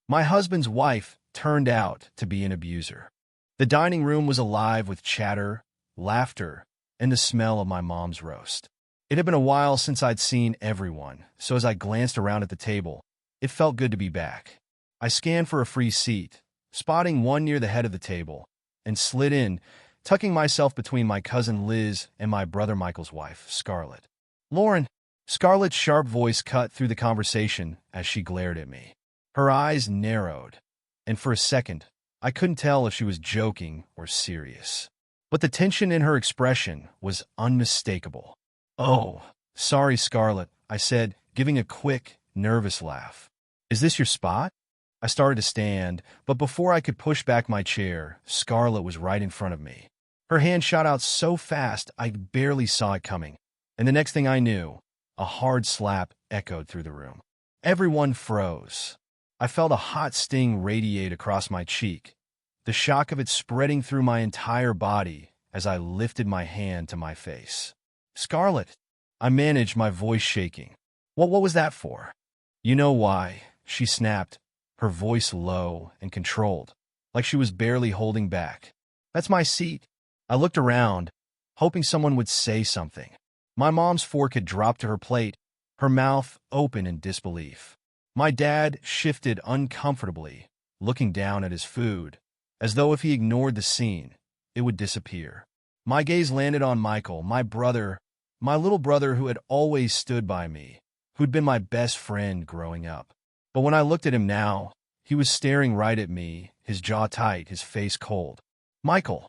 My husband's wife turned out to be an abuser. The dining room was alive with chatter, laughter, and the smell of my mom's roast. It had been a while since I'd seen everyone, so as I glanced around at the table, it felt good to be back. I scanned for a free seat, spotting one near the head of the table, and slid in, tucking myself between my cousin Liz and my brother Michael's wife, Scarlett. "Lauren." Scarlett's sharp voice cut through the conversation as she glared at me. Her eyes narrowed, and for a second, I couldn't tell if she was joking or serious. But the tension in her expression was unmistakable. "Oh, sorry, Scarlett," I said, giving a quick, nervous laugh. "Is this your spot?" I started to stand, but before I could push back my chair, Scarlett was right in front of me. Her hand shot out so fast I barely saw it coming, and the next thing I knew, a hard slap echoed through the room. Everyone froze. I felt a hot sting radiate across my cheek, the shock of it spreading through my entire body as I lifted my hand to my face. "Scarlett," I managed, my voice shaking. What was that for?" "You know why," she snapped, her voice low and controlled, like she was barely holding back. "That's my seat." I looked around, hoping someone would say something. My mom's fork had dropped to her plate, her mouth open in disbelief. My dad shifted uncomfortably, looking down at his food, as though if he ignored the scene, it would disappear. My gaze landed on Michael, my brother, my little brother who had always stood by me, who'd been my best friend growing up. But when I looked at him now, he was staring right at me, his jaw tight, his face cold. "Michael,"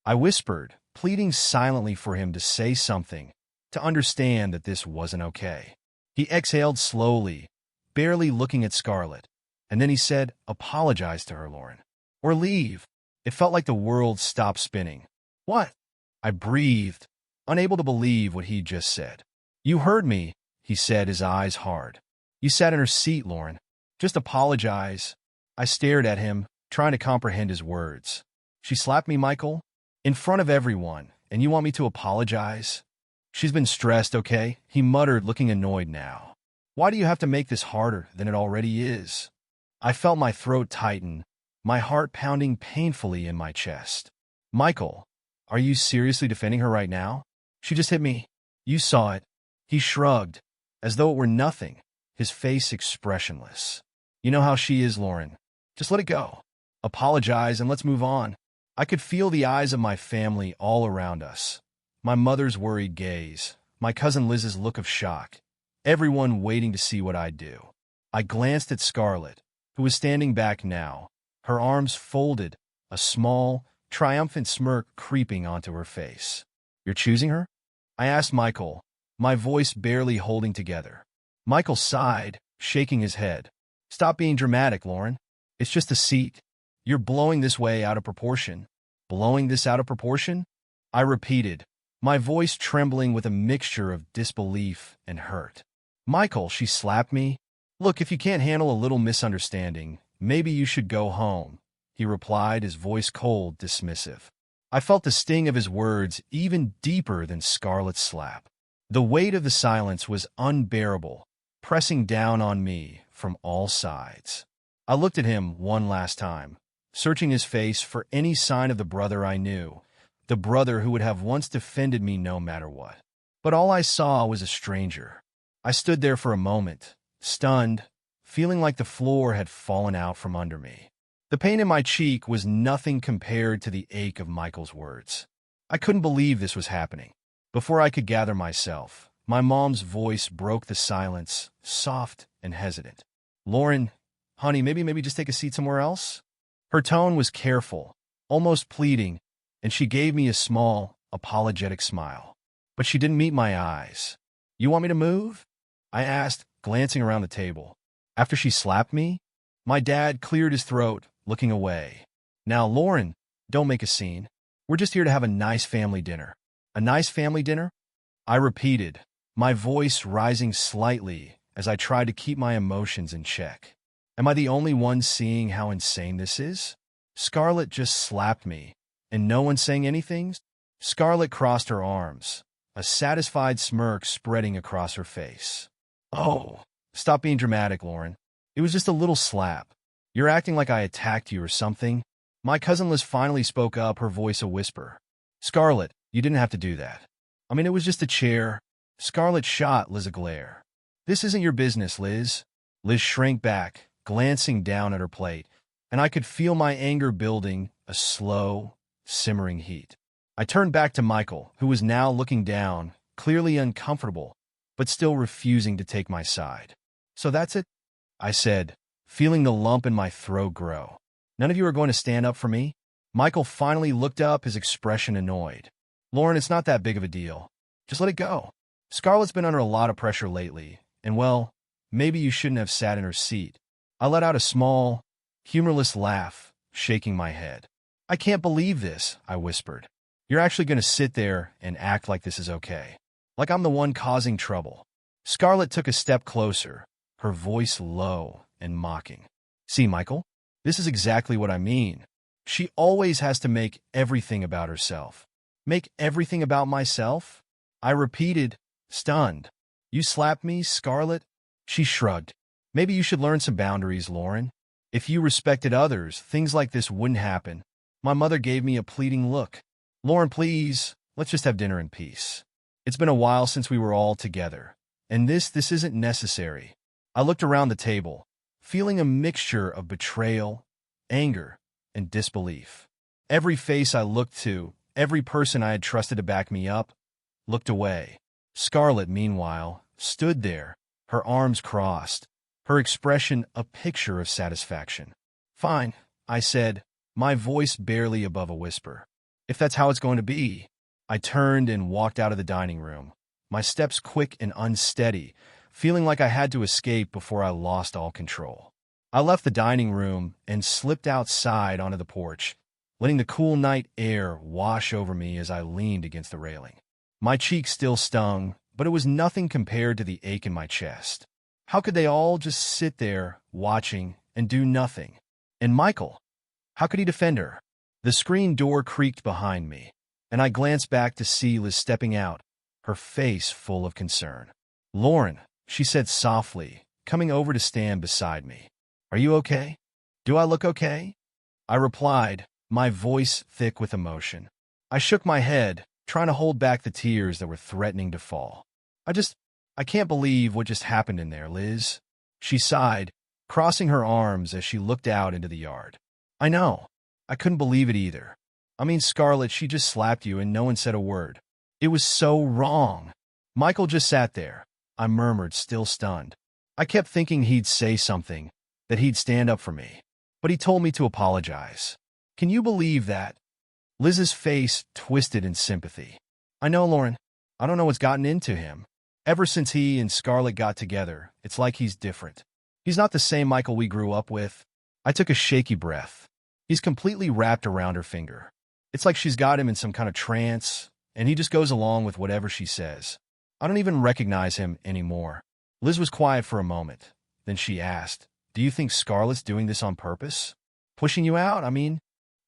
I whispered, pleading silently for him to say something, to understand that this wasn't okay. He exhaled slowly, barely looking at Scarlett, and then he said, "Apologize to her, Lauren. Or leave." It felt like the world stopped spinning. "What?" I breathed, unable to believe what he'd just said. "You heard me," he said, his eyes hard. "You sat in her seat, Lauren. Just apologize." I stared at him, trying to comprehend his words. "She slapped me, Michael? In front of everyone, and you want me to apologize?" "She's been stressed, okay?" he muttered, looking annoyed now. "Why do you have to make this harder than it already is?" I felt my throat tighten, my heart pounding painfully in my chest. "Michael, are you seriously defending her right now? She just hit me. You saw it." He shrugged, as though it were nothing, his face expressionless. "You know how she is, Lauren. Just let it go. Apologize and let's move on." I could feel the eyes of my family all around us. My mother's worried gaze, my cousin Liz's look of shock, everyone waiting to see what I'd do. I glanced at Scarlett, who was standing back now, her arms folded, a small, triumphant smirk creeping onto her face. "You're choosing her?" I asked Michael, my voice barely holding together. Michael sighed, shaking his head. "Stop being dramatic, Lauren. It's just a seat. You're blowing this way out of proportion." "Blowing this out of proportion?" I repeated, my voice trembling with a mixture of disbelief and hurt. "Michael, she slapped me. Look, if you can't handle a little misunderstanding, maybe you should go home," he replied, his voice cold, dismissive. I felt the sting of his words even deeper than Scarlett's slap. The weight of the silence was unbearable, pressing down on me from all sides. I looked at him one last time, searching his face for any sign of the brother I knew, the brother who would have once defended me no matter what. But all I saw was a stranger. I stood there for a moment, stunned, feeling like the floor had fallen out from under me. The pain in my cheek was nothing compared to the ache of Michael's words. I couldn't believe this was happening. Before I could gather myself, my mom's voice broke the silence, soft and hesitant. "Lauren, honey, maybe just take a seat somewhere else?" Her tone was careful, almost pleading, and she gave me a small, apologetic smile. But she didn't meet my eyes. "You want me to move?" I asked, glancing around the table. "After she slapped me?" My dad cleared his throat, looking away. "Now, Lauren, don't make a scene. We're just here to have a nice family dinner." "A nice family dinner?" I repeated, my voice rising slightly as I tried to keep my emotions in check. Am I the only one seeing how insane this is? Scarlett just slapped me, and no one saying anything? Scarlett crossed her arms, a satisfied smirk spreading across her face. "Oh, stop being dramatic, Lauren. It was just a little slap. You're acting like I attacked you or something. My cousin Liz finally spoke up, her voice a whisper. Scarlett, you didn't have to do that. I mean, it was just a chair. Scarlett shot Liz a glare. This isn't your business, Liz. Liz shrank back, glancing down at her plate, and I could feel my anger building, a slow, simmering heat. I turned back to Michael, who was now looking down, clearly uncomfortable, but still refusing to take my side. So that's it? I said, feeling the lump in my throat grow. None of you are going to stand up for me? Michael finally looked up, his expression annoyed. Lauren, it's not that big of a deal. Just let it go. Scarlett's been under a lot of pressure lately, and well, maybe you shouldn't have sat in her seat. I let out a small, humorless laugh, shaking my head. I can't believe this, I whispered. You're actually going to sit there and act like this is okay. Like I'm the one causing trouble. Scarlett took a step closer, her voice low and mocking. See, Michael? This is exactly what I mean. She always has to make everything about herself. Make everything about myself? I repeated, stunned. You slapped me, Scarlett? She shrugged. Maybe you should learn some boundaries, Lauren. If you respected others, things like this wouldn't happen. My mother gave me a pleading look. Lauren, please, let's just have dinner in peace. It's been a while since we were all together, and this isn't necessary. I looked around the table, feeling a mixture of betrayal, anger, and disbelief. Every face I looked to, every person I had trusted to back me up, looked away. Scarlett, meanwhile, stood there, her arms crossed, her expression a picture of satisfaction. Fine, I said, my voice barely above a whisper. If that's how it's going to be. I turned and walked out of the dining room, my steps quick and unsteady, feeling like I had to escape before I lost all control. I left the dining room and slipped outside onto the porch, letting the cool night air wash over me as I leaned against the railing. My cheeks still stung, but it was nothing compared to the ache in my chest. How could they all just sit there, watching, and do nothing? And Michael? How could he defend her? The screen door creaked behind me, and I glanced back to see Liz stepping out, her face full of concern. Lauren, she said softly, coming over to stand beside me. Are you okay? Do I look okay? I replied, my voice thick with emotion. I shook my head, trying to hold back the tears that were threatening to fall. I can't believe what just happened in there, Liz. She sighed, crossing her arms as she looked out into the yard. I know. I couldn't believe it either. I mean, Scarlett, she just slapped you and no one said a word. It was so wrong. Michael just sat there, I murmured, still stunned. I kept thinking he'd say something, that he'd stand up for me. But he told me to apologize. Can you believe that? Liz's face twisted in sympathy. I know, Lauren. I don't know what's gotten into him. Ever since he and Scarlett got together, it's like he's different. He's not the same Michael we grew up with. I took a shaky breath. He's completely wrapped around her finger. It's like she's got him in some kind of trance, and he just goes along with whatever she says. I don't even recognize him anymore. Liz was quiet for a moment. Then she asked, do you think Scarlett's doing this on purpose? Pushing you out, I mean?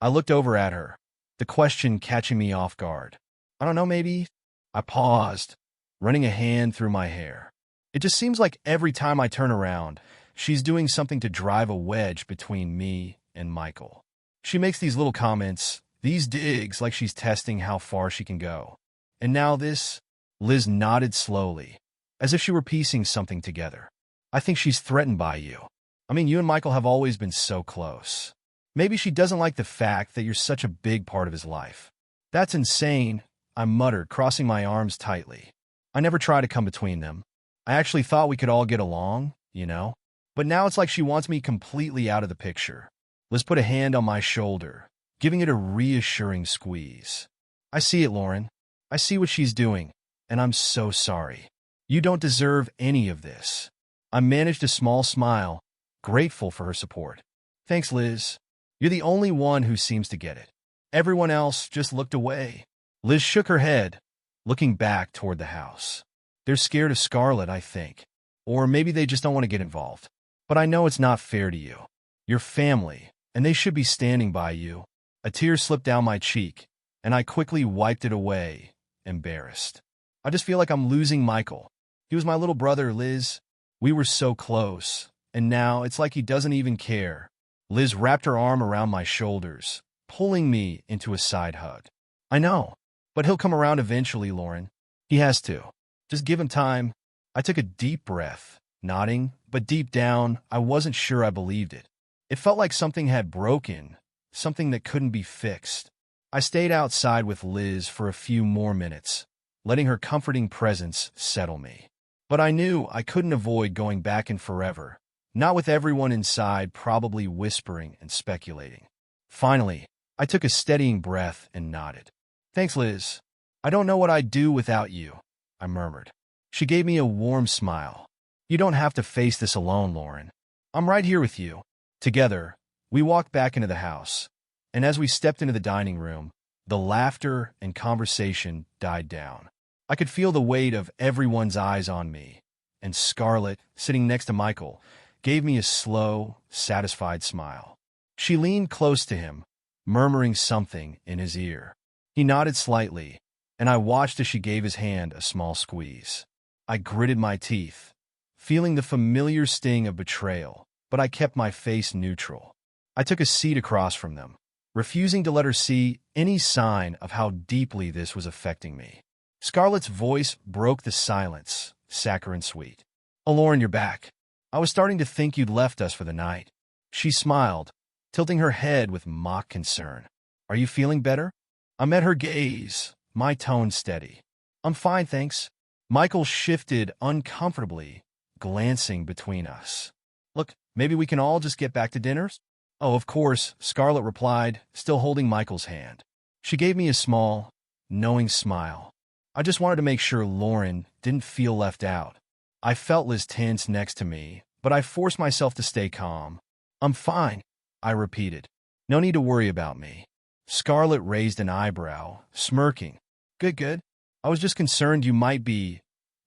I looked over at her, the question catching me off guard. I don't know, maybe? I paused, running a hand through my hair. It just seems like every time I turn around, she's doing something to drive a wedge between me and Michael. She makes these little comments, these digs, like she's testing how far she can go. And now this? Liz nodded slowly, as if she were piecing something together. I think she's threatened by you. I mean, you and Michael have always been so close. Maybe she doesn't like the fact that you're such a big part of his life. That's insane, I muttered, crossing my arms tightly. I never tried to come between them. I actually thought we could all get along, you know? But now it's like she wants me completely out of the picture. Liz put a hand on my shoulder, giving it a reassuring squeeze. I see it, Lauren. I see what she's doing, and I'm so sorry. You don't deserve any of this. I managed a small smile, grateful for her support. Thanks, Liz. You're the only one who seems to get it. Everyone else just looked away. Liz shook her head, looking back toward the house. They're scared of Scarlett, I think. Or maybe they just don't want to get involved. But I know it's not fair to you. Your family, and they should be standing by you. A tear slipped down my cheek, and I quickly wiped it away, embarrassed. I just feel like I'm losing Michael. He was my little brother, Liz. We were so close, and now it's like he doesn't even care. Liz wrapped her arm around my shoulders, pulling me into a side hug. I know, but he'll come around eventually, Lauren. He has to. Just give him time. I took a deep breath, nodding, but deep down, I wasn't sure I believed it. It felt like something had broken, something that couldn't be fixed. I stayed outside with Liz for a few more minutes, letting her comforting presence settle me. But I knew I couldn't avoid going back in forever, not with everyone inside probably whispering and speculating. Finally, I took a steadying breath and nodded. Thanks, Liz. I don't know what I'd do without you, I murmured. She gave me a warm smile. You don't have to face this alone, Lauren. I'm right here with you. Together, we walked back into the house, and as we stepped into the dining room, the laughter and conversation died down. I could feel the weight of everyone's eyes on me, and Scarlett, sitting next to Michael, gave me a slow, satisfied smile. She leaned close to him, murmuring something in his ear. He nodded slightly, and I watched as she gave his hand a small squeeze. I gritted my teeth, feeling the familiar sting of betrayal, but I kept my face neutral. I took a seat across from them, refusing to let her see any sign of how deeply this was affecting me. Scarlett's voice broke the silence, saccharine sweet. Oh, Lauren, you're back. I was starting to think you'd left us for the night. She smiled, tilting her head with mock concern. Are you feeling better? I met her gaze, my tone steady. I'm fine, thanks. Michael shifted uncomfortably, glancing between us. Look, maybe we can all just get back to dinners? Oh, of course, Scarlett replied, still holding Michael's hand. She gave me a small, knowing smile. I just wanted to make sure Lauren didn't feel left out. I felt Liz tense next to me, but I forced myself to stay calm. I'm fine, I repeated. No need to worry about me. Scarlett raised an eyebrow, smirking. Good. I was just concerned you might be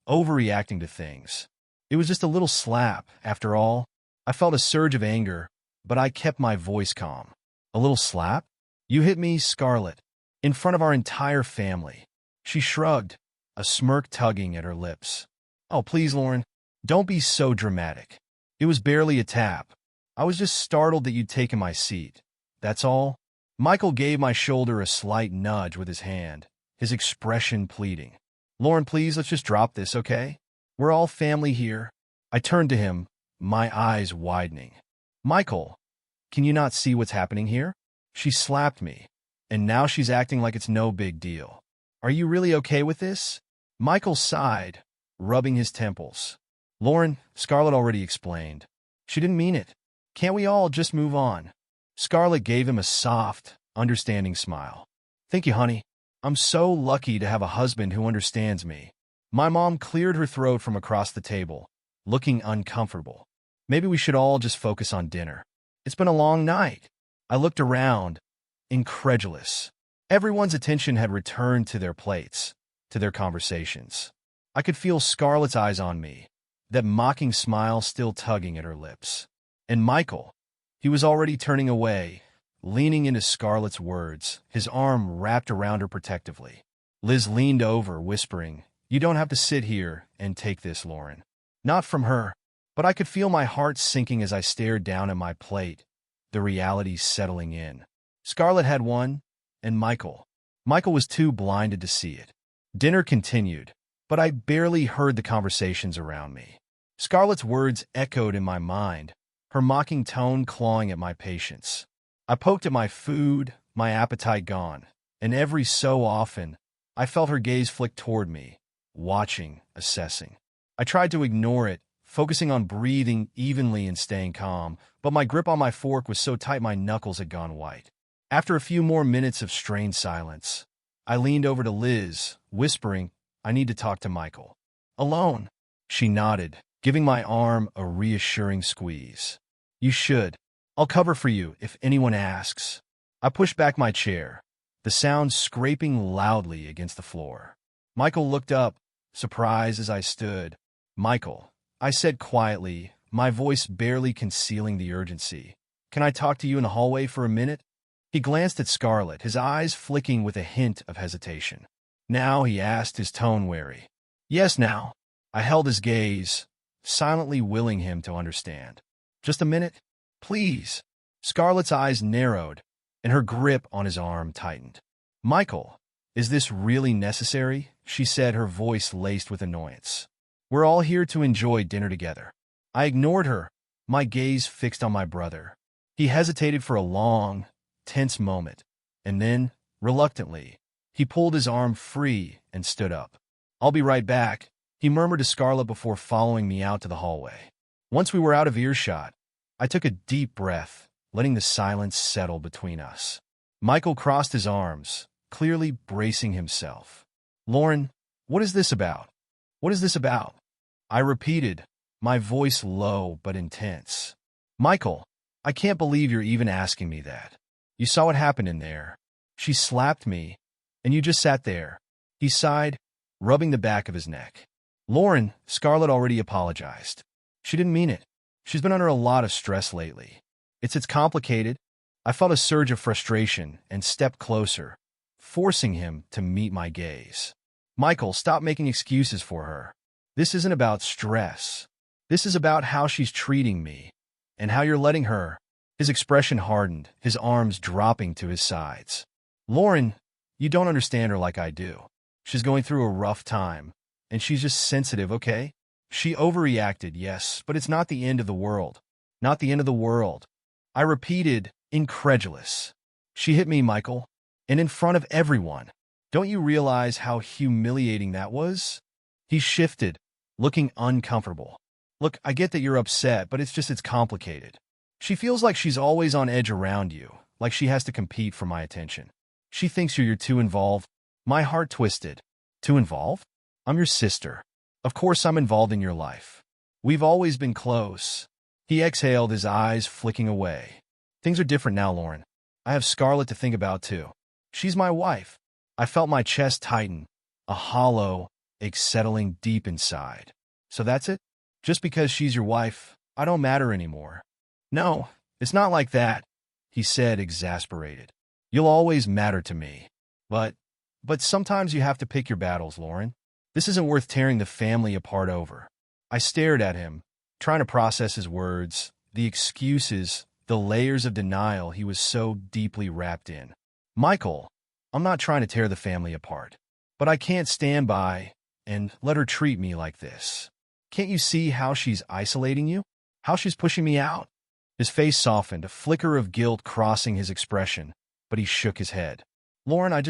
overreacting to things. It was just a little slap, after all. I felt a surge of anger, but I kept my voice calm. A little slap? You hit me, Scarlett, in front of our entire family. She shrugged, a smirk tugging at her lips. Oh, please, Lauren, don't be so dramatic. It was barely a tap. I was just startled that you'd taken my seat. That's all. Michael gave my shoulder a slight nudge with his hand, his expression pleading. Lauren, please, let's just drop this, okay? We're all family here. I turned to him, my eyes widening. Michael, can you not see what's happening here? She slapped me, and now she's acting like it's no big deal. Are you really okay with this? Michael sighed, rubbing his temples. Lauren, Scarlett already explained. She didn't mean it. Can't we all just move on? Scarlett gave him a soft, understanding smile. Thank you, honey. I'm so lucky to have a husband who understands me. My mom cleared her throat from across the table, looking uncomfortable. Maybe we should all just focus on dinner. It's been a long night. I looked around, incredulous. Everyone's attention had returned to their plates, to their conversations. I could feel Scarlett's eyes on me, that mocking smile still tugging at her lips. And Michael, he was already turning away, leaning into Scarlett's words, his arm wrapped around her protectively. Liz leaned over, whispering, You don't have to sit here and take this, Lauren. Not from her, but I could feel my heart sinking as I stared down at my plate, the reality settling in. Scarlett had won, and Michael was too blinded to see it. Dinner continued, but I barely heard the conversations around me. Scarlett's words echoed in my mind, her mocking tone clawing at my patience. I poked at my food, my appetite gone, and every so often, I felt her gaze flick toward me, watching, assessing. I tried to ignore it, focusing on breathing evenly and staying calm, but my grip on my fork was so tight my knuckles had gone white. After a few more minutes of strained silence, I leaned over to Liz, whispering, I need to talk to Michael. Alone? She nodded, giving my arm a reassuring squeeze. You should. I'll cover for you if anyone asks. I pushed back my chair, the sound scraping loudly against the floor. Michael looked up, surprised as I stood. Michael, I said quietly, my voice barely concealing the urgency. Can I talk to you in the hallway for a minute? He glanced at Scarlett, his eyes flicking with a hint of hesitation. Now, he asked, his tone wary. Yes, now. I held his gaze, silently willing him to understand. Just a minute? Please. Scarlett's eyes narrowed, and her grip on his arm tightened. "Michael, is this really necessary?" she said, her voice laced with annoyance. "We're all here to enjoy dinner together." I ignored her, my gaze fixed on my brother. He hesitated for a long, tense moment, and then, reluctantly, he pulled his arm free and stood up. "I'll be right back," he murmured to Scarlett before following me out to the hallway. Once we were out of earshot, I took a deep breath, letting the silence settle between us. Michael crossed his arms, clearly bracing himself. "Lauren, what is this about? What is this about?" I repeated, my voice low but intense. "Michael, I can't believe you're even asking me that. You saw what happened in there. She slapped me, and you just sat there." He sighed, rubbing the back of his neck. "Lauren, Scarlett already apologized. She didn't mean it. She's been under a lot of stress lately. It's complicated." I felt a surge of frustration and stepped closer, forcing him to meet my gaze. "Michael, stop making excuses for her. This isn't about stress. This is about how she's treating me, and how you're letting her." His expression hardened, his arms dropping to his sides. "Lauren, you don't understand her like I do. She's going through a rough time, and she's just sensitive, okay? She overreacted, yes, but it's not the end of the world. Not the end of the world." I repeated, incredulous. "She hit me, Michael, and in front of everyone. Don't you realize how humiliating that was?" He shifted, looking uncomfortable. "Look, I get that you're upset, but it's complicated. She feels like she's always on edge around you, like she has to compete for my attention. She thinks you're too involved." My heart twisted. "Too involved? I'm your sister. Of course I'm involved in your life. We've always been close." He exhaled, his eyes flicking away. "Things are different now, Lauren. I have Scarlett to think about, too. She's my wife." I felt my chest tighten, a hollow ache settling deep inside. "So that's it? Just because she's your wife, I don't matter anymore?" "No, it's not like that," he said, exasperated. "You'll always matter to me. But sometimes you have to pick your battles, Lauren. This isn't worth tearing the family apart over." I stared at him, trying to process his words, the excuses, the layers of denial he was so deeply wrapped in. "Michael, I'm not trying to tear the family apart, but I can't stand by and let her treat me like this. Can't you see how she's isolating you? How she's pushing me out?" His face softened, a flicker of guilt crossing his expression, but he shook his head. "Lauren, I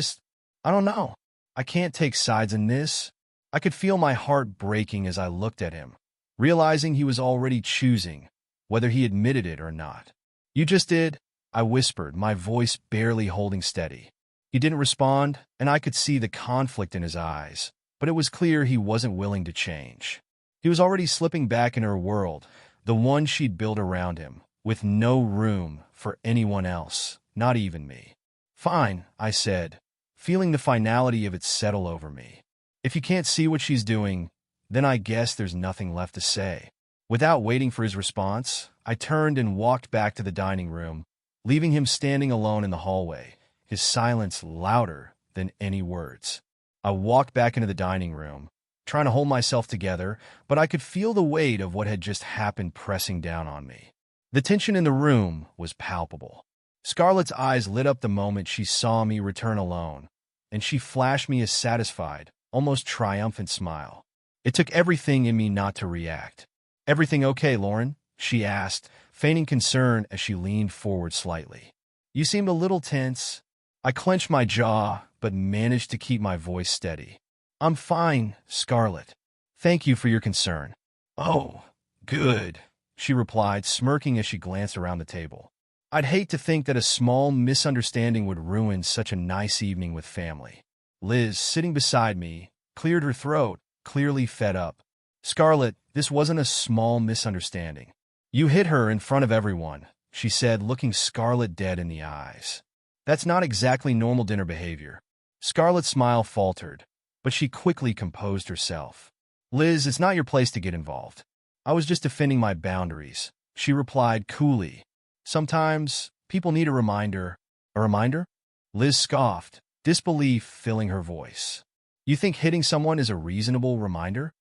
don't know. I can't take sides in this." I could feel my heart breaking as I looked at him, realizing he was already choosing, whether he admitted it or not. "You just did," I whispered, my voice barely holding steady. He didn't respond, and I could see the conflict in his eyes, but it was clear he wasn't willing to change. He was already slipping back in her world, the one she'd built around him, with no room for anyone else, not even me. "Fine," I said, feeling the finality of it settle over me. "If you can't see what she's doing, then I guess there's nothing left to say." Without waiting for his response, I turned and walked back to the dining room, leaving him standing alone in the hallway, his silence louder than any words. I walked back into the dining room, trying to hold myself together, but I could feel the weight of what had just happened pressing down on me. The tension in the room was palpable. Scarlett's eyes lit up the moment she saw me return alone, and she flashed me a satisfied, almost triumphant smile. It took everything in me not to react. "Everything okay, Lauren?" she asked, feigning concern as she leaned forward slightly. "You seemed a little tense." I clenched my jaw, but managed to keep my voice steady. "I'm fine, Scarlett. Thank you for your concern." "Oh, good," she replied, smirking as she glanced around the table. I'd hate to think that a small misunderstanding would ruin such a nice evening with family. Liz, sitting beside me, cleared her throat, clearly fed up. "Scarlett, this wasn't a small misunderstanding. You hit her in front of everyone," she said, looking Scarlett dead in the eyes. "That's not exactly normal dinner behavior." Scarlett's smile faltered, but she quickly composed herself. "Liz, it's not your place to get involved. I was just defending my boundaries," she replied coolly. "Sometimes people need a reminder." "A reminder?" Liz scoffed, disbelief filling her voice. "You think hitting someone is a reasonable reminder?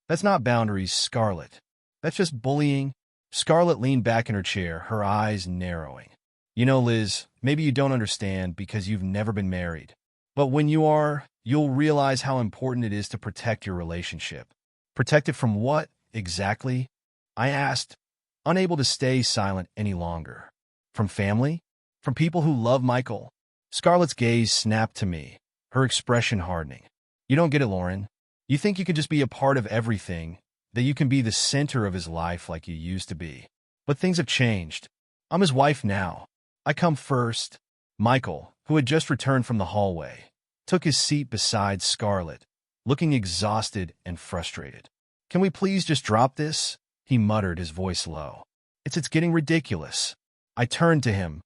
That's not boundaries, Scarlett. That's just bullying." Scarlett leaned back in her chair, her eyes narrowing. You know, Liz, maybe you don't understand because you've never been married. But when you are, you'll realize how important it is to protect your relationship. Protect it from what, exactly? I asked, unable to stay silent any longer. From family? From people who love Michael? Scarlett's gaze snapped to me, her expression hardening. You don't get it, Lauren. You think you can just be a part of everything, that you can be the center of his life like you used to be. But things have changed. I'm his wife now. I come first. Michael, who had just returned from the hallway, took his seat beside Scarlett, looking exhausted and frustrated. Can we please just drop this? He muttered, his voice low. It's getting ridiculous. I turned to him,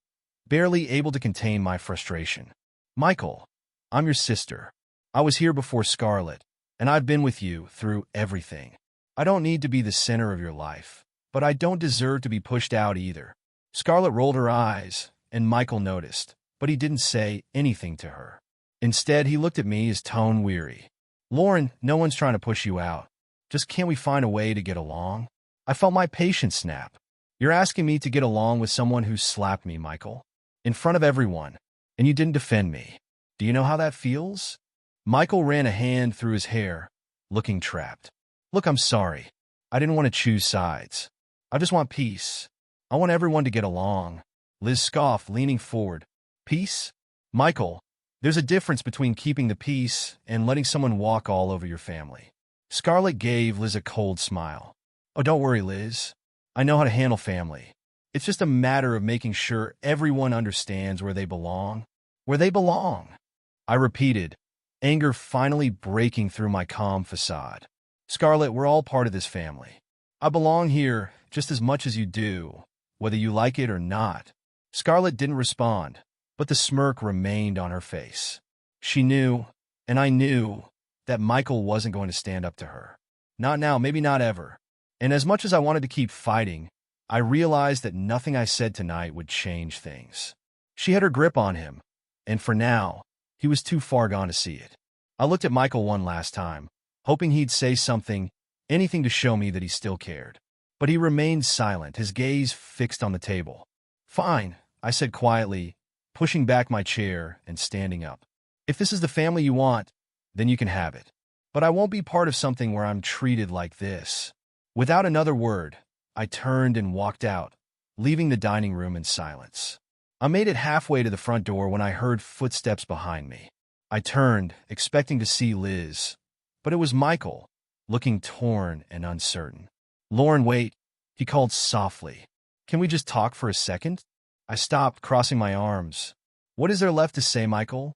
barely able to contain my frustration. Michael, I'm your sister. I was here before Scarlett, and I've been with you through everything. I don't need to be the center of your life, but I don't deserve to be pushed out either. Scarlett rolled her eyes, and Michael noticed, but he didn't say anything to her. Instead, he looked at me, his tone weary. Lauren, no one's trying to push you out. Just can't we find a way to get along? I felt my patience snap. You're asking me to get along with someone who slapped me, Michael, in front of everyone, and you didn't defend me. Do you know how that feels? Michael ran a hand through his hair, looking trapped. Look, I'm sorry. I didn't want to choose sides. I just want peace. I want everyone to get along. Liz scoffed, leaning forward. Peace? Michael, there's a difference between keeping the peace and letting someone walk all over your family. Scarlett gave Liz a cold smile. Oh, don't worry, Liz. I know how to handle family. It's just a matter of making sure everyone understands where they belong. Where they belong. I repeated, anger finally breaking through my calm facade. Scarlett, we're all part of this family. I belong here just as much as you do, whether you like it or not. Scarlett didn't respond, but the smirk remained on her face. She knew, and I knew, that Michael wasn't going to stand up to her. Not now, maybe not ever. And as much as I wanted to keep fighting, I realized that nothing I said tonight would change things. She had her grip on him, and for now, he was too far gone to see it. I looked at Michael one last time, hoping he'd say something, anything to show me that he still cared. But he remained silent, his gaze fixed on the table. Fine, I said quietly, pushing back my chair and standing up. If this is the family you want, then you can have it. But I won't be part of something where I'm treated like this. Without another word, I turned and walked out, leaving the dining room in silence. I made it halfway to the front door when I heard footsteps behind me. I turned, expecting to see Liz, but it was Michael, looking torn and uncertain. Lauren, wait, he called softly. Can we just talk for a second? I stopped, crossing my arms. What is there left to say, Michael?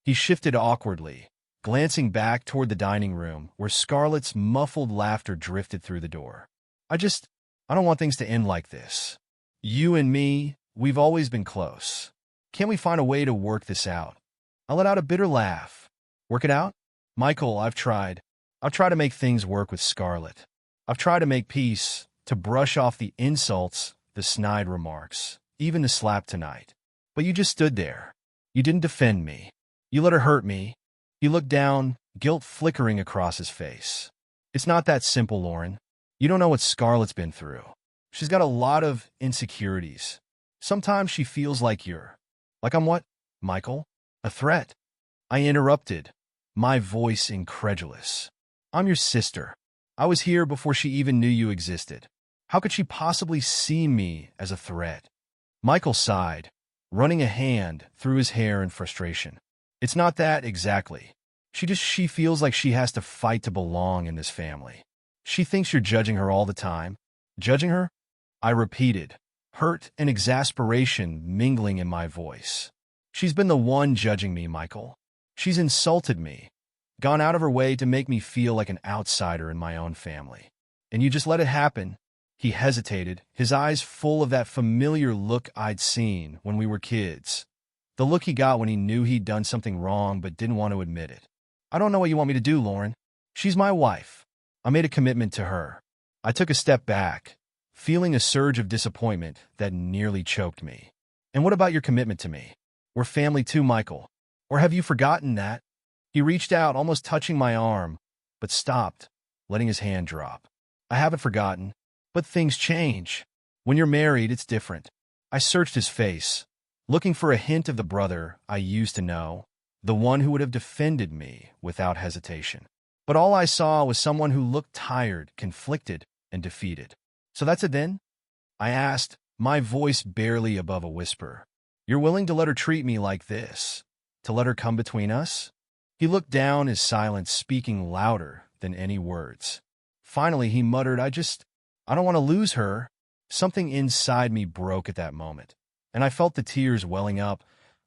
He shifted awkwardly, glancing back toward the dining room where Scarlett's muffled laughter drifted through the door. I don't want things to end like this. You and me, we've always been close. Can't we find a way to work this out? I let out a bitter laugh. Work it out? Michael, I've tried. I've tried to make things work with Scarlett. I've tried to make peace, to brush off the insults, the snide remarks, even the slap tonight. But you just stood there. You didn't defend me. You let her hurt me. He looked down, guilt flickering across his face. It's not that simple, Lauren. You don't know what Scarlett's been through. She's got a lot of insecurities. Sometimes she feels like I'm what, Michael? A threat? I interrupted, my voice incredulous. I'm your sister. I was here before she even knew you existed. How could she possibly see me as a threat? Michael sighed, running a hand through his hair in frustration. It's not that exactly. She feels like she has to fight to belong in this family. She thinks you're judging her all the time. Judging her? I repeated, hurt and exasperation mingling in my voice. She's been the one judging me, Michael. She's insulted me, gone out of her way to make me feel like an outsider in my own family. And you just let it happen. He hesitated, his eyes full of that familiar look I'd seen when we were kids. The look he got when he knew he'd done something wrong but didn't want to admit it. I don't know what you want me to do, Lauren. She's my wife. I made a commitment to her. I took a step back, feeling a surge of disappointment that nearly choked me. And what about your commitment to me? We're family too, Michael. Or have you forgotten that? He reached out, almost touching my arm, but stopped, letting his hand drop. I haven't forgotten, but things change. When you're married, it's different. I searched his face, looking for a hint of the brother I used to know, the one who would have defended me without hesitation. But all I saw was someone who looked tired, conflicted, and defeated. "So that's it then?" I asked, my voice barely above a whisper. "You're willing to let her treat me like this? To let her come between us?" He looked down, his silence speaking louder than any words. Finally, he muttered, I don't want to lose her." Something inside me broke at that moment, and I felt the tears welling up,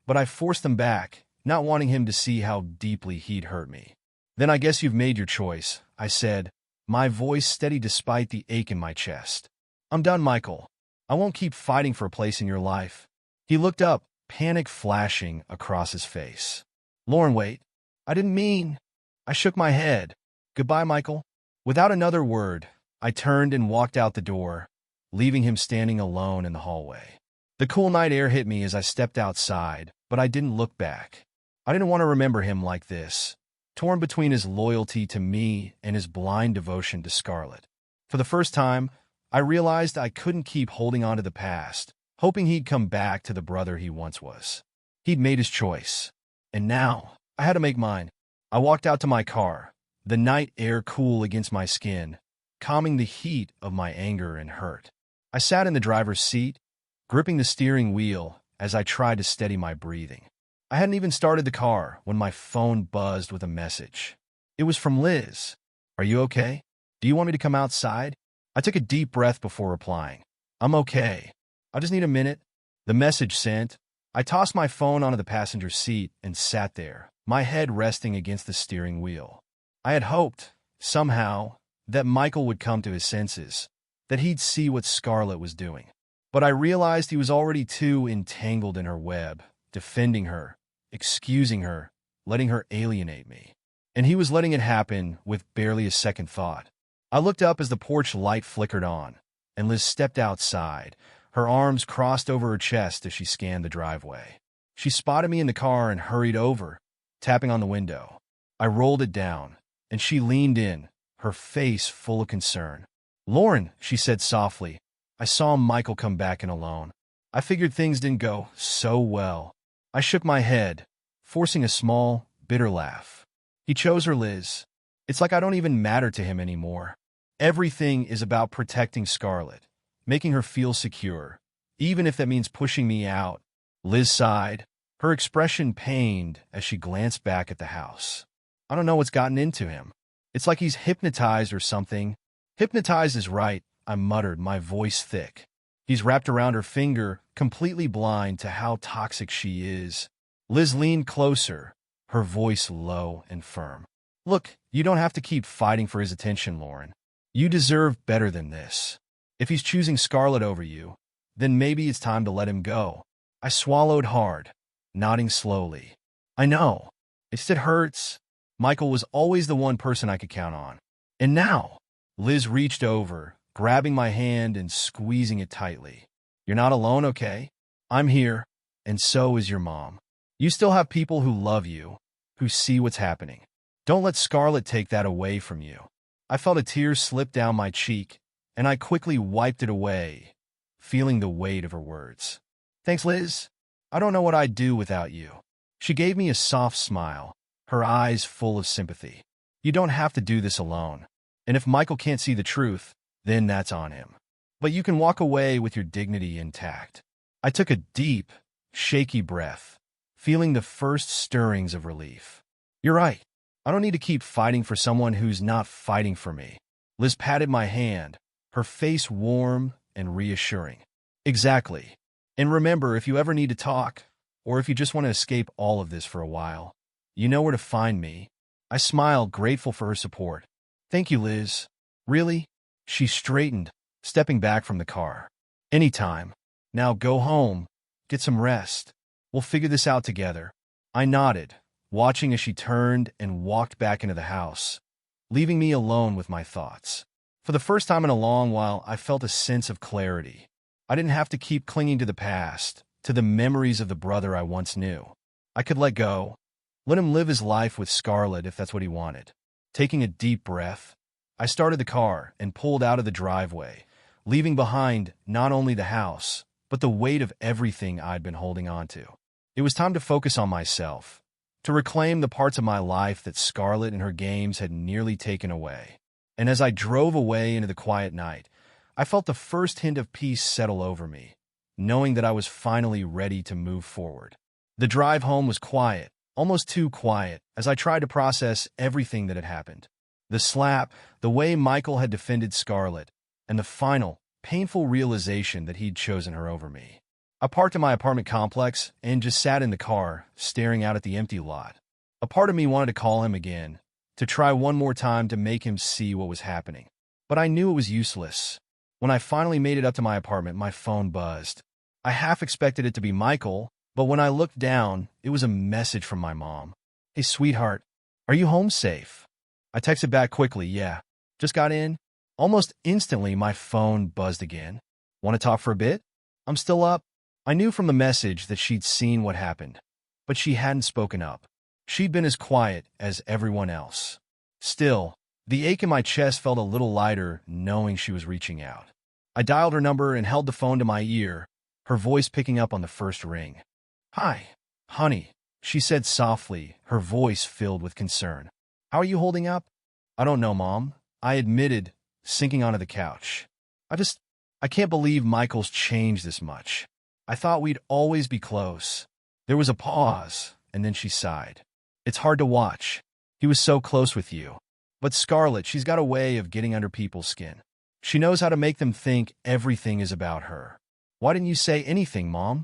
but I forced them back, not wanting him to see how deeply he'd hurt me. "Then I guess you've made your choice," I said, my voice steady despite the ache in my chest. "I'm done, Michael. I won't keep fighting for a place in your life." He looked up, panic flashing across his face. "Lauren, wait. I didn't mean—" I shook my head. "Goodbye, Michael." Without another word, I turned and walked out the door, leaving him standing alone in the hallway. The cool night air hit me as I stepped outside, but I didn't look back. I didn't want to remember him like this, torn between his loyalty to me and his blind devotion to Scarlett. For the first time, I realized I couldn't keep holding on to the past, hoping he'd come back to the brother he once was. He'd made his choice, and now I had to make mine. I walked out to my car, the night air cool against my skin, calming the heat of my anger and hurt. I sat in the driver's seat, gripping the steering wheel as I tried to steady my breathing. I hadn't even started the car when my phone buzzed with a message. It was from Liz. "Are you okay? Do you want me to come outside?" I took a deep breath before replying. "I'm okay. I just need a minute." The message sent, I tossed my phone onto the passenger seat and sat there, my head resting against the steering wheel. I had hoped, somehow, that Michael would come to his senses, that he'd see what Scarlett was doing. But I realized he was already too entangled in her web, defending her, excusing her, letting her alienate me. And he was letting it happen with barely a second thought. I looked up as the porch light flickered on, and Liz stepped outside, her arms crossed over her chest as she scanned the driveway. She spotted me in the car and hurried over, tapping on the window. I rolled it down, and she leaned in, her face full of concern. "Lauren," she said softly, "I saw Michael come back in alone. I figured things didn't go so well." I shook my head, forcing a small, bitter laugh. "He chose her, Liz. It's like I don't even matter to him anymore. Everything is about protecting Scarlett, making her feel secure, even if that means pushing me out." Liz sighed, her expression pained as she glanced back at the house. "I don't know what's gotten into him. It's like he's hypnotized or something." "Hypnotized is right," I muttered, my voice thick. "He's wrapped around her finger, completely blind to how toxic she is." Liz leaned closer, her voice low and firm. "Look, you don't have to keep fighting for his attention, Lauren. You deserve better than this. If he's choosing Scarlett over you, then maybe it's time to let him go." I swallowed hard, nodding slowly. "I know. It hurts. Michael was always the one person I could count on. And now," Liz reached over, grabbing my hand and squeezing it tightly. "You're not alone, okay? I'm here, and so is your mom. You still have people who love you, who see what's happening. Don't let Scarlett take that away from you." I felt a tear slip down my cheek, and I quickly wiped it away, feeling the weight of her words. "Thanks, Liz. I don't know what I'd do without you." She gave me a soft smile, her eyes full of sympathy. "You don't have to do this alone. And if Michael can't see the truth, then that's on him. But you can walk away with your dignity intact." I took a deep, shaky breath, feeling the first stirrings of relief. "You're right. I don't need to keep fighting for someone who's not fighting for me." Liz patted my hand, her face warm and reassuring. "Exactly. And remember, if you ever need to talk, or if you just want to escape all of this for a while, you know where to find me." I smiled, grateful for her support. "Thank you, Liz." "Really?" She straightened, stepping back from the car. "Anytime. Now go home, get some rest. We'll figure this out together." I nodded, watching as she turned and walked back into the house, leaving me alone with my thoughts. For the first time in a long while, I felt a sense of clarity. I didn't have to keep clinging to the past, to the memories of the brother I once knew. I could let go, let him live his life with Scarlett if that's what he wanted. Taking a deep breath, I started the car and pulled out of the driveway, leaving behind not only the house, but the weight of everything I'd been holding on to. It was time to focus on myself, to reclaim the parts of my life that Scarlett and her games had nearly taken away. And as I drove away into the quiet night, I felt the first hint of peace settle over me, knowing that I was finally ready to move forward. The drive home was quiet, almost too quiet, as I tried to process everything that had happened. The slap, the way Michael had defended Scarlett, and the final, painful realization that he'd chosen her over me. I parked in my apartment complex and just sat in the car, staring out at the empty lot. A part of me wanted to call him again, to try one more time to make him see what was happening. But I knew it was useless. When I finally made it up to my apartment, my phone buzzed. I half expected it to be Michael, but when I looked down, it was a message from my mom. "Hey, sweetheart, are you home safe?" I texted back quickly, "Yeah, just got in." Almost instantly, my phone buzzed again. "Want to talk for a bit?" "I'm still up." I knew from the message that she'd seen what happened, but she hadn't spoken up. She'd been as quiet as everyone else. Still, the ache in my chest felt a little lighter knowing she was reaching out. I dialed her number and held the phone to my ear, her voice picking up on the first ring. "Hi, honey," she said softly, her voice filled with concern. "How are you holding up?" "I don't know, Mom," I admitted, sinking onto the couch. I can't believe Michael's changed this much. I thought we'd always be close." There was a pause, and then she sighed. "It's hard to watch. He was so close with you. But Scarlett, she's got a way of getting under people's skin. She knows how to make them think everything is about her." "Why didn't you say anything, Mom?"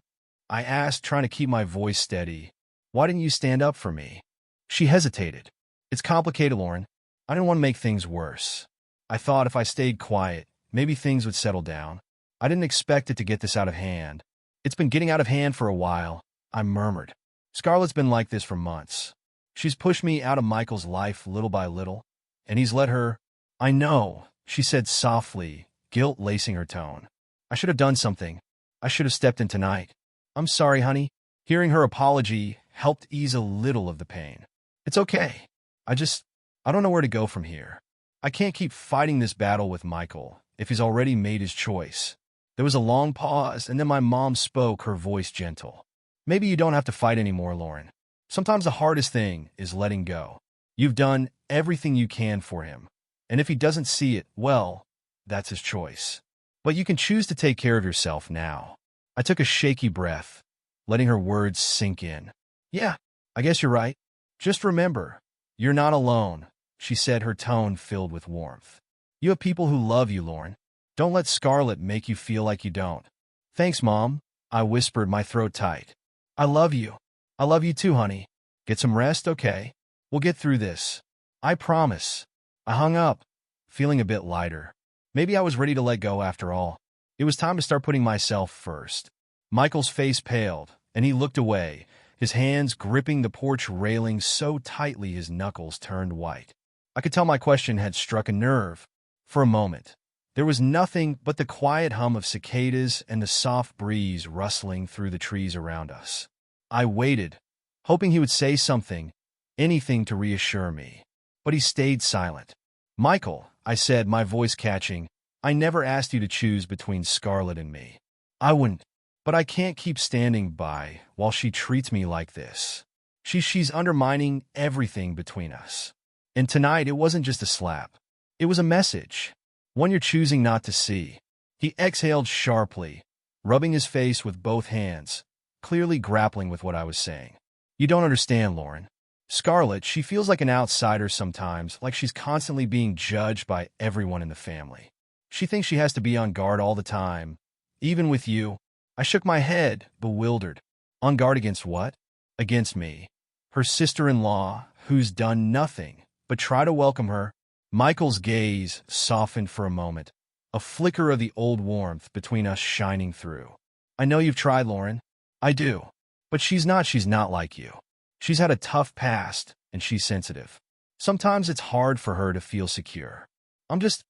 I asked, trying to keep my voice steady. "Why didn't you stand up for me?" She hesitated. "It's complicated, Lauren. I didn't want to make things worse. I thought if I stayed quiet, maybe things would settle down. I didn't expect it to get this out of hand." "It's been getting out of hand for a while," I murmured. "Scarlett's been like this for months. She's pushed me out of Michael's life little by little, and he's let her—" "I know," she said softly, guilt lacing her tone. "I should have done something. I should have stepped in tonight." "I'm sorry, honey." Hearing her apology helped ease a little of the pain. "It's okay. I don't know where to go from here. I can't keep fighting this battle with Michael if he's already made his choice." There was a long pause, and then my mom spoke, her voice gentle. "Maybe you don't have to fight anymore, Lauren. Sometimes the hardest thing is letting go. You've done everything you can for him, and if he doesn't see it, well, that's his choice. But you can choose to take care of yourself now." I took a shaky breath, letting her words sink in. "Yeah, I guess you're right. Just remember, you're not alone," she said, her tone filled with warmth. "You have people who love you, Lauren. Don't let Scarlett make you feel like you don't." "Thanks, Mom," I whispered, my throat tight. "I love you. I love you too, honey. Get some rest, okay? We'll get through this. I promise." I hung up, feeling a bit lighter. Maybe I was ready to let go after all. It was time to start putting myself first. Michael's face paled, and he looked away, his hands gripping the porch railing so tightly his knuckles turned white. I could tell my question had struck a nerve. For a moment, there was nothing but the quiet hum of cicadas and the soft breeze rustling through the trees around us. I waited, hoping he would say something, anything to reassure me. But he stayed silent. "Michael," I said, my voice catching, "I never asked you to choose between Scarlett and me. I wouldn't. But I can't keep standing by while she treats me like this. She's undermining everything between us. And tonight, it wasn't just a slap. It was a message. One you're choosing not to see." He exhaled sharply, rubbing his face with both hands, clearly grappling with what I was saying. "You don't understand, Lauren. Scarlett, she feels like an outsider sometimes, like she's constantly being judged by everyone in the family. She thinks she has to be on guard all the time, even with you." I shook my head, bewildered. "On guard against what?" "Against me. Her sister-in-law, who's done nothing but try to welcome her." Michael's gaze softened for a moment, a flicker of the old warmth between us shining through. "I know you've tried, Lauren. I do. But she's not like you. She's had a tough past, and she's sensitive. Sometimes it's hard for her to feel secure. I'm just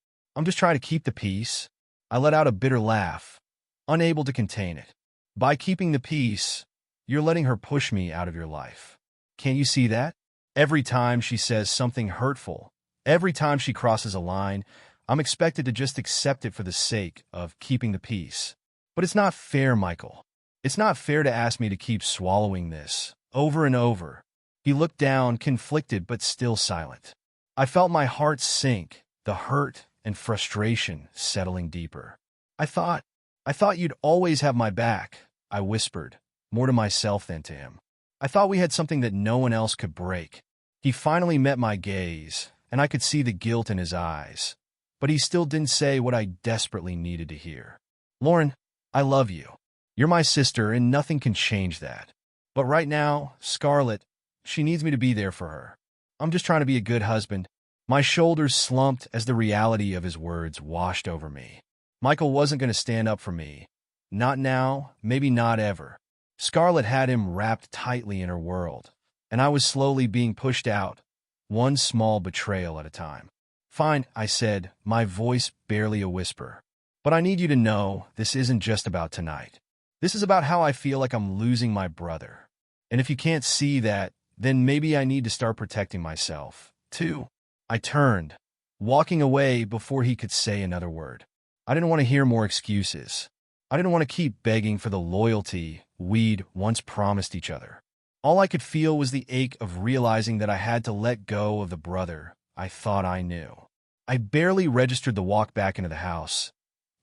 trying to keep the peace." I let out a bitter laugh, unable to contain it. "By keeping the peace, you're letting her push me out of your life. Can't you see that? Every time she says something hurtful, every time she crosses a line, I'm expected to just accept it for the sake of keeping the peace. But it's not fair, Michael. It's not fair to ask me to keep swallowing this, over and over. He looked down, conflicted but still silent. I felt my heart sink, the hurt and frustration settling deeper. I thought you'd always have my back, I whispered, more to myself than to him. I thought we had something that no one else could break. He finally met my gaze, and I could see the guilt in his eyes. But he still didn't say what I desperately needed to hear. Lauren, I love you. You're my sister, and nothing can change that. But right now, Scarlett, she needs me to be there for her. I'm just trying to be a good husband. My shoulders slumped as the reality of his words washed over me. Michael wasn't going to stand up for me. Not now, maybe not ever. Scarlett had him wrapped tightly in her world, and I was slowly being pushed out, one small betrayal at a time. Fine, I said, my voice barely a whisper. But I need you to know this isn't just about tonight. This is about how I feel like I'm losing my brother. And if you can't see that, then maybe I need to start protecting myself, too. I turned, walking away before he could say another word. I didn't want to hear more excuses. I didn't want to keep begging for the loyalty we'd once promised each other. All I could feel was the ache of realizing that I had to let go of the brother I thought I knew. I barely registered the walk back into the house,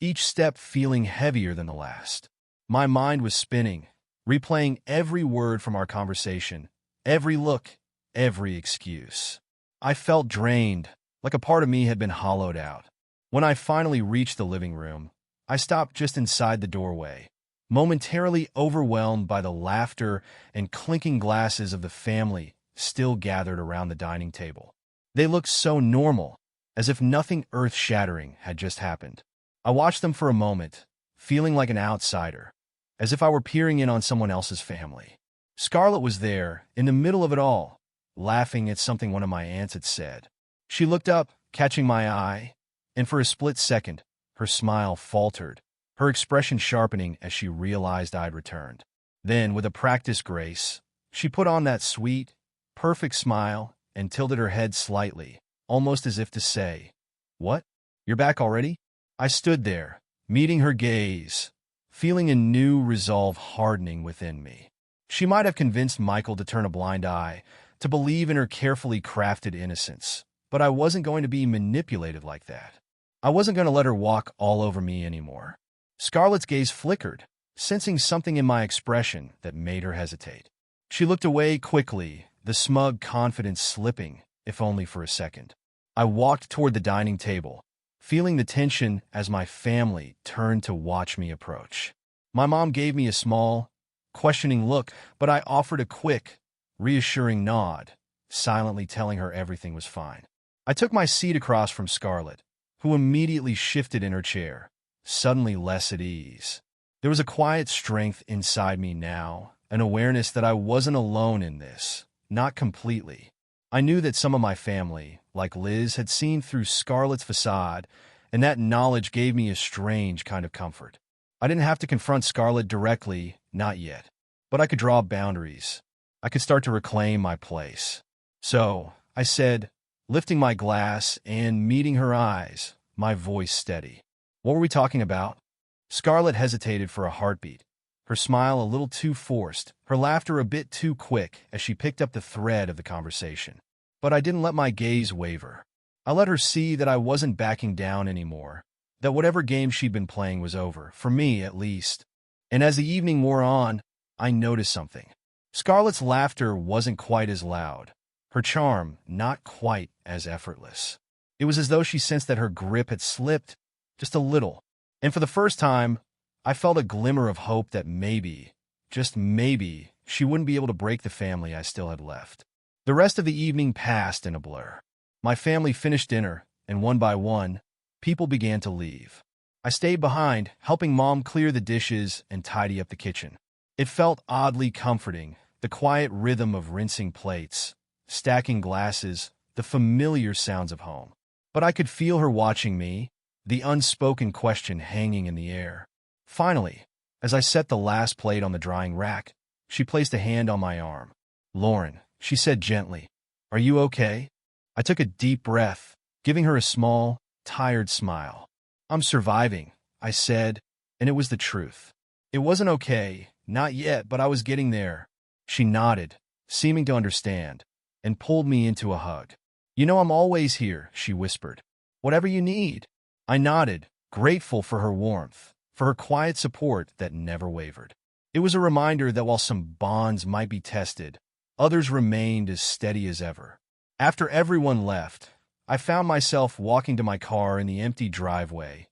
each step feeling heavier than the last. My mind was spinning, replaying every word from our conversation, every look, every excuse. I felt drained, like a part of me had been hollowed out. When I finally reached the living room, I stopped just inside the doorway, momentarily overwhelmed by the laughter and clinking glasses of the family still gathered around the dining table. They looked so normal, as if nothing earth-shattering had just happened. I watched them for a moment, feeling like an outsider, as if I were peering in on someone else's family. Scarlett was there, in the middle of it all, laughing at something one of my aunts had said. She looked up, catching my eye, and for a split second, her smile faltered, her expression sharpening as she realized I'd returned. Then, with a practiced grace, she put on that sweet, perfect smile and tilted her head slightly, almost as if to say, "What? You're back already?" I stood there, meeting her gaze, feeling a new resolve hardening within me. She might have convinced Michael to turn a blind eye, to believe in her carefully crafted innocence, but I wasn't going to be manipulated like that. I wasn't going to let her walk all over me anymore. Scarlett's gaze flickered, sensing something in my expression that made her hesitate. She looked away quickly, the smug confidence slipping, if only for a second. I walked toward the dining table, feeling the tension as my family turned to watch me approach. My mom gave me a small, questioning look, but I offered a quick, reassuring nod, silently telling her everything was fine. I took my seat across from Scarlett, who immediately shifted in her chair, suddenly less at ease. There was a quiet strength inside me now, an awareness that I wasn't alone in this, not completely. I knew that some of my family, like Liz, had seen through Scarlett's facade, and that knowledge gave me a strange kind of comfort. I didn't have to confront Scarlett directly, not yet, but I could draw boundaries. I could start to reclaim my place. So, I said, lifting my glass and meeting her eyes, my voice steady. "What were we talking about?" Scarlett hesitated for a heartbeat, her smile a little too forced, her laughter a bit too quick as she picked up the thread of the conversation. But I didn't let my gaze waver. I let her see that I wasn't backing down anymore, that whatever game she'd been playing was over, for me at least. And as the evening wore on, I noticed something. Scarlett's laughter wasn't quite as loud, her charm not quite as effortless. It was as though she sensed that her grip had slipped just a little. And for the first time, I felt a glimmer of hope that maybe, just maybe, she wouldn't be able to break the family I still had left. The rest of the evening passed in a blur. My family finished dinner, and one by one, people began to leave. I stayed behind, helping Mom clear the dishes and tidy up the kitchen. It felt oddly comforting, the quiet rhythm of rinsing plates, stacking glasses, the familiar sounds of home. But I could feel her watching me, the unspoken question hanging in the air. Finally, as I set the last plate on the drying rack, she placed a hand on my arm. "Lauren," she said gently, "are you okay?" I took a deep breath, giving her a small, tired smile. "I'm surviving," I said, and it was the truth. It wasn't okay, not yet, but I was getting there. She nodded, seeming to understand, and pulled me into a hug. "You know I'm always here," she whispered. "Whatever you need." I nodded, grateful for her warmth, for her quiet support that never wavered. It was a reminder that while some bonds might be tested, others remained as steady as ever. After everyone left, I found myself walking to my car in the empty driveway,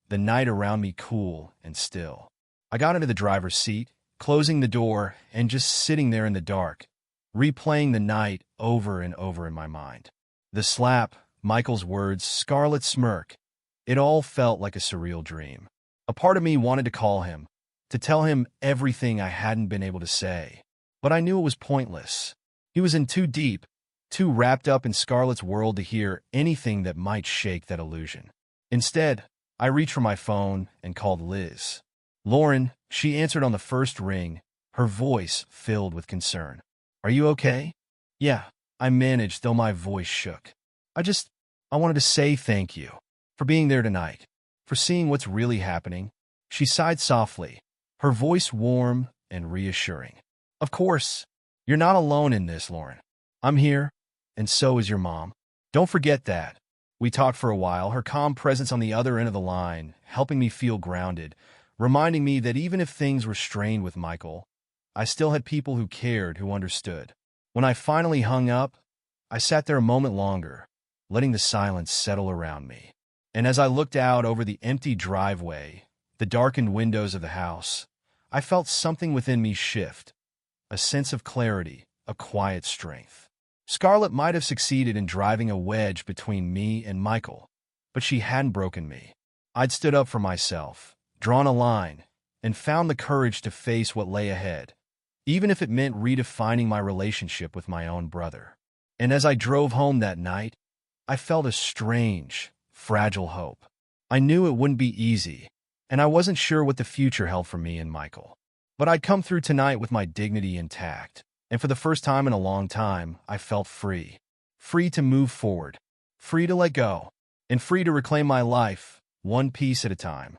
the night around me cool and still. I got into the driver's seat, closing the door, and just sitting there in the dark, replaying the night over and over in my mind. The slap, Michael's words, Scarlett's smirk. It all felt like a surreal dream. A part of me wanted to call him, to tell him everything I hadn't been able to say. But I knew it was pointless. He was in too deep, too wrapped up in Scarlett's world to hear anything that might shake that illusion. Instead, I reached for my phone and called Liz. "Lauren," she answered on the first ring, her voice filled with concern. "Are you okay?" "Yeah," I managed, though my voice shook. I wanted to say thank you for being there tonight, for seeing what's really happening." She sighed softly, her voice warm and reassuring. "Of course, you're not alone in this, Lauren. I'm here, and so is your mom. Don't forget that." We talked for a while, her calm presence on the other end of the line, helping me feel grounded, reminding me that even if things were strained with Michael, I still had people who cared, who understood. When I finally hung up, I sat there a moment longer, letting the silence settle around me. And as I looked out over the empty driveway, the darkened windows of the house, I felt something within me shift, a sense of clarity, a quiet strength. Scarlett might have succeeded in driving a wedge between me and Michael, but she hadn't broken me. I'd stood up for myself, drawn a line, and found the courage to face what lay ahead, even if it meant redefining my relationship with my own brother. And as I drove home that night, I felt a strange, fragile hope. I knew it wouldn't be easy, and I wasn't sure what the future held for me and Michael. But I'd come through tonight with my dignity intact, and for the first time in a long time, I felt free. Free to move forward, free to let go, and free to reclaim my life, one piece at a time.